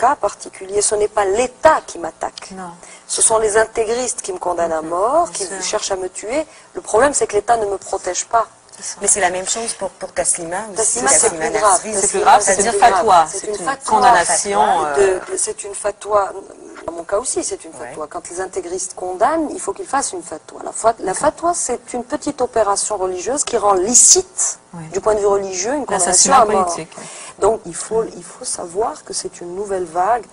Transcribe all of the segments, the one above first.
cas particulier, ce n'est pas l'État qui m'attaque. Non. Ce sont les intégristes qui me condamnent à mort, qui cherchent à me tuer. Le problème, c'est que l'État ne me protège pas. Mais c'est la même chose pour Taslima aussi. Taslima, c'est plus grave. C'est plus grave, c'est-à-dire fatwa. C'est une fatwa. condamnation. C'est une fatwa. Dans mon cas aussi, c'est une fatwa. Quand les intégristes condamnent, il faut qu'ils fassent une fatwa. La fatwa, c'est une petite opération religieuse qui rend licite, du point de vue religieux, une condamnation à mort. Politique. Donc il faut savoir que c'est une nouvelle vague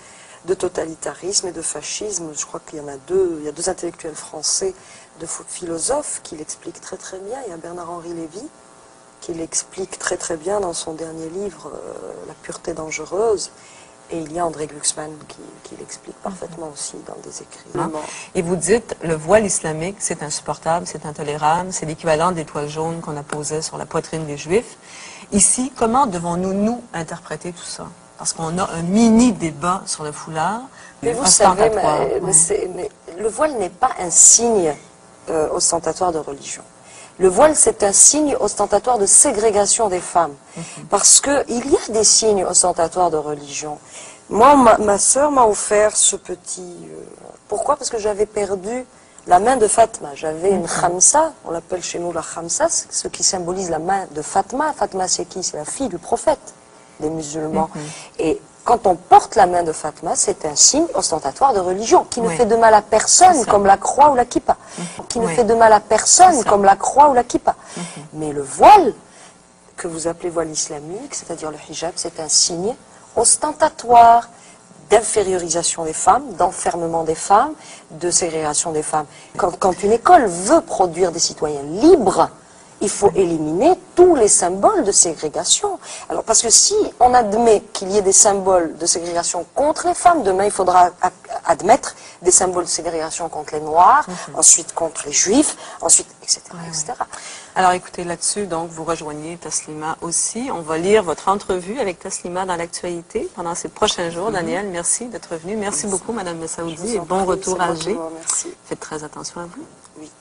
de totalitarisme et de fascisme. Je crois qu'il y en a deux. Il y a deux intellectuels français, de philosophes qui l'expliquent très très bien. Il y a Bernard-Henri Lévy qui l'explique très très bien dans son dernier livre, La pureté dangereuse. Et il y a André Glucksmann qui l'explique parfaitement aussi dans des écrits. Et vous dites, le voile islamique, c'est insupportable, c'est intolérable, c'est l'équivalent des toiles jaunes qu'on apposait sur la poitrine des Juifs. Ici, comment devons-nous, nous, interpréter tout ça? Parce qu'on a un mini-débat sur le foulard. Mais vous savez, mais le voile n'est pas un signe ostentatoire de religion. Le voile, c'est un signe ostentatoire de ségrégation des femmes. Parce qu'il y a des signes ostentatoires de religion. Moi, ma sœur m'a offert ce petit... pourquoi? Parce que j'avais perdu la main de Fatma. J'avais une khamsa, on l'appelle chez nous la khamsa, ce qui symbolise la main de Fatma. Fatma, c'est qui? C'est la fille du prophète des musulmans. Et quand on porte la main de Fatma, c'est un signe ostentatoire de religion, qui ne fait de mal à personne, comme la croix ou la kippa. Qui ne fait de mal à personne, comme la croix ou la kippa. Mais le voile, que vous appelez voile islamique, c'est-à-dire le hijab, c'est un signe ostentatoire d'infériorisation des femmes, d'enfermement des femmes, de ségrégation des femmes. Quand une école veut produire des citoyens libres, il faut éliminer tous les symboles de ségrégation. Alors, parce que si on admet qu'il y ait des symboles de ségrégation contre les femmes, demain il faudra admettre des symboles de ségrégation contre les Noirs, ensuite contre les Juifs, ensuite, etc. etc. Alors écoutez, là-dessus, donc, vous rejoignez Taslima aussi. On va lire votre entrevue avec Taslima dans l'actualité pendant ces prochains jours. Daniel, merci d'être venu. Merci beaucoup, Madame Messaoudi, et bon retour à Alger. Faites très attention à vous. Oui.